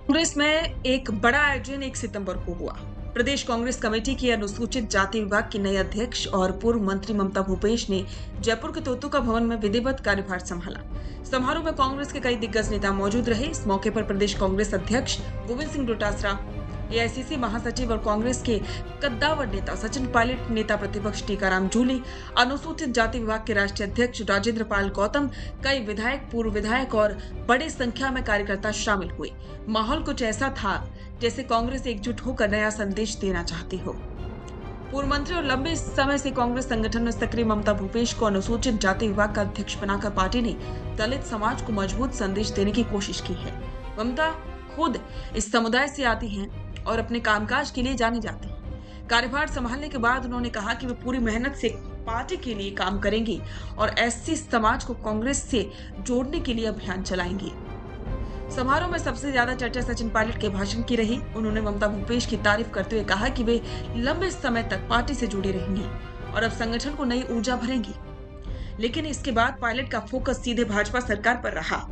कांग्रेस में एक बड़ा आयोजन 1 सितंबर को हुआ। प्रदेश कांग्रेस कमेटी की अनुसूचित जाति विभाग की नई अध्यक्ष और पूर्व मंत्री ममता भूपेश ने जयपुर के तोतुका भवन में विधिवत कार्यभार संभाला। समारोह में कांग्रेस के कई दिग्गज नेता मौजूद रहे। इस मौके पर प्रदेश कांग्रेस अध्यक्ष गोविंद सिंह डोटासरा, एआईसीसी महासचिव और कांग्रेस के कद्दावर नेता सचिन पायलट, नेता प्रतिपक्ष टीकाराम जूली, अनुसूचित जाति विभाग के राष्ट्रीय अध्यक्ष राजेंद्र पाल गौतम, कई विधायक, पूर्व विधायक और बड़ी संख्या में कार्यकर्ता शामिल हुए। माहौल कुछ ऐसा था जैसे कांग्रेस एकजुट होकर नया संदेश देना चाहती हो। पूर्व मंत्री और लंबे समय से कांग्रेस संगठन में सक्रिय ममता भूपेश को अनुसूचित जाति विभाग का अध्यक्ष बनाकर पार्टी ने दलित समाज को मजबूत संदेश देने की कोशिश की है। ममता खुद इस समुदाय से आती हैं और अपने कामकाज के लिए जानी जाती हैं। कार्यभार संभालने के बाद उन्होंने कहा कि वे पूरी मेहनत से पार्टी के लिए काम करेंगी और एससी समाज को कांग्रेस से जोड़ने के लिए अभियान चलाएंगी। समारोह में सबसे ज्यादा चर्चा सचिन पायलट के भाषण की रही। उन्होंने ममता भूपेश की तारीफ करते हुए कहा कि वे लंबे समय तक पार्टी से जुड़ी रहेंगी और अब संगठन को नई ऊर्जा भरेंगी। लेकिन इसके बाद पायलट का फोकस सीधे भाजपा सरकार पर रहा।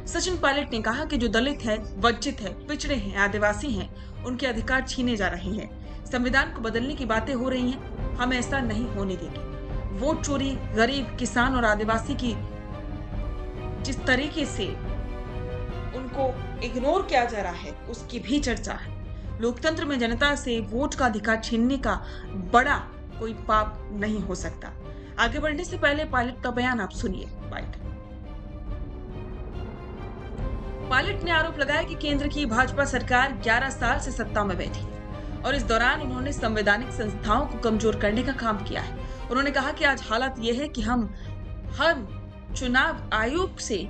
सचिन पायलट ने कहा कि जो दलित है, वंचित है, पिछड़े हैं, आदिवासी हैं, उनके अधिकार छीने जा रहे हैं। संविधान को बदलने की बातें हो रही हैं, हम ऐसा नहीं होने देंगे। वोट चोरी, गरीब, किसान और आदिवासी की जिस तरीके से उनको इग्नोर किया जा रहा है, उसकी भी चर्चा है। लोकतंत्र में जनता से वोट का अधिकार छीनने का बड़ा कोई पाप नहीं हो सकता। आगे बढ़ने से पहले पायलट का बयान आप सुनिए। पायलट ने आरोप लगाया कि केंद्र की भाजपा सरकार 11 साल से सत्ता में बैठी है और इस दौरान उन्होंने संवैधानिक संस्थाओं को कमजोर करने का काम किया है। उन्होंने कहा कि आज हालत यह है कि हम चुनाव आयोग से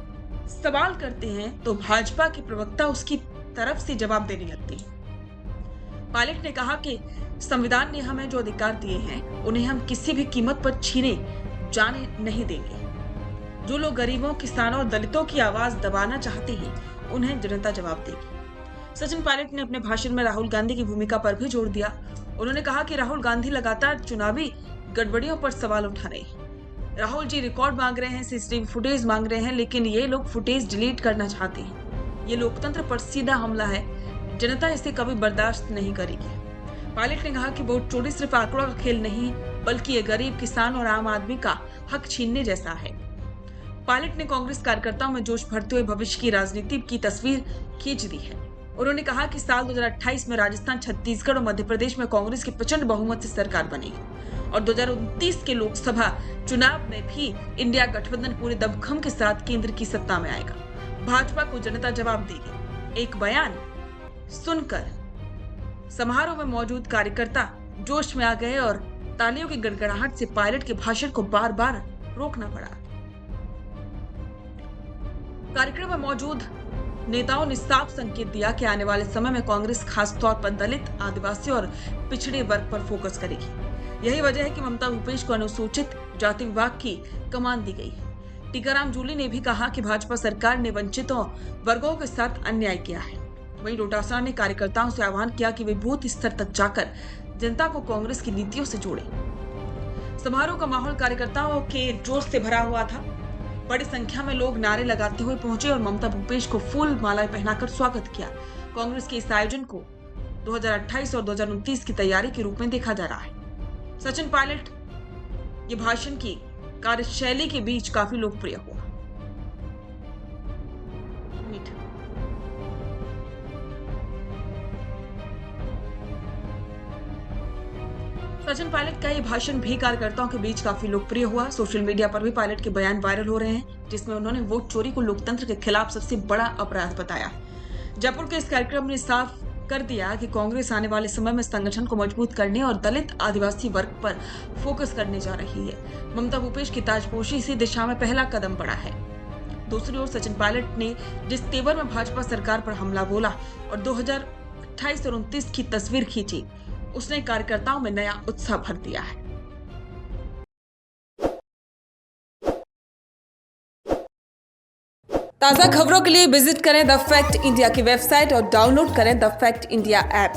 सवाल करते हैं तो भाजपा के प्रवक्ता उसकी तरफ से जवाब देने लगते हैं। पायलट ने कहा कि संविधान ने हमें जो अधिकार दिए हैं उन्हें हम किसी भी कीमत पर छीने जाने नहीं देंगे। जो लोग गरीबों, किसानों और दलितों की आवाज दबाना चाहते हैं उन्हें जनता जवाब देगी। सचिन पायलट ने अपने भाषण में राहुल गांधी की भूमिका पर भी जोर दिया। उन्होंने कहा कि राहुल गांधी लगातार चुनावी गड़बड़ियों पर सवाल उठा रहे हैं। राहुल जी रिकॉर्ड मांग रहे हैं, सीसीटीवी फुटेज मांग रहे हैं, लेकिन ये लोग फुटेज डिलीट करना चाहते हैं। ये लोकतंत्र पर सीधा हमला है। जनता इसे कभी बर्दाश्त नहीं करेगी। पायलट ने कहा कि वोट चोरी सिर्फ आंकड़ों का खेल नहीं, बल्कि ये गरीब, किसान और आम आदमी का हक छीनने जैसा है। पायलट ने कांग्रेस कार्यकर्ताओं में जोश भरते हुए भविष्य की राजनीति की तस्वीर खींच दी है। उन्होंने कहा कि साल 2028 में राजस्थान, छत्तीसगढ़ और मध्य प्रदेश में कांग्रेस की प्रचंड बहुमत से सरकार बनेगी और 2029 के लोकसभा चुनाव में भी इंडिया गठबंधन पूरे दमखम के साथ केंद्र की सत्ता में आएगा। भाजपा को जनता जवाब देगी। एक बयान सुनकर समारोह में मौजूद कार्यकर्ता जोश में आ गए और तालियों की गड़गड़ाहट से पायलट के भाषण को बार बार रोकना पड़ा। कार्यक्रम में मौजूद नेताओं ने साफ संकेत दिया कि आने वाले समय में कांग्रेस खास तौर पर दलित, आदिवासी और पिछड़े वर्ग पर फोकस करेगी। यही वजह है कि ममता भूपेश को अनुसूचित जाति विभाग की कमान दी गई है। टीकाराम जूली ने भी कहा कि भाजपा सरकार ने वंचितों वर्गों के साथ अन्याय किया है। वहीं डोटासरा ने कार्यकर्ताओं से आह्वान किया कि वे बूथ स्तर तक जाकर जनता को कांग्रेस की नीतियों से जोड़ें। समारोह का माहौल कार्यकर्ताओं के जोश से भरा हुआ था। बड़ी संख्या में लोग नारे लगाते हुए पहुंचे और ममता भूपेश को फूल मालाएं पहनाकर स्वागत किया। कांग्रेस के इस आयोजन को 2028 और 2029 की तैयारी के रूप में देखा जा रहा है। सचिन पायलट ये भाषण की कार्यशैली के बीच काफी लोकप्रिय हुआ। सचिन पायलट का ये भाषण भी कार्यकर्ताओं के बीच काफी लोकप्रिय हुआ। सोशल मीडिया पर भी पायलट के बयान वायरल हो रहे हैं, जिसमें उन्होंने वोट चोरी को लोकतंत्र के खिलाफ सबसे बड़ा अपराध बताया। जयपुर के इस कार्यक्रम ने साफ कर दिया कि कांग्रेस आने वाले समय में संगठन को मजबूत करने और दलित, आदिवासी वर्ग पर फोकस करने जा रही है। ममता भूपेश की ताजपोशी इसी दिशा में पहला कदम बढ़ा है। दूसरी ओर सचिन पायलट ने जिस तेवर में भाजपा सरकार पर हमला बोला और 2028 और 29 की तस्वीर खींची, उसने कार्यकर्ताओं में नया उत्साह भर दिया है। ताज़ा खबरों के लिए विजिट करें द फैक्ट इंडिया की वेबसाइट और डाउनलोड करें द फैक्ट इंडिया ऐप।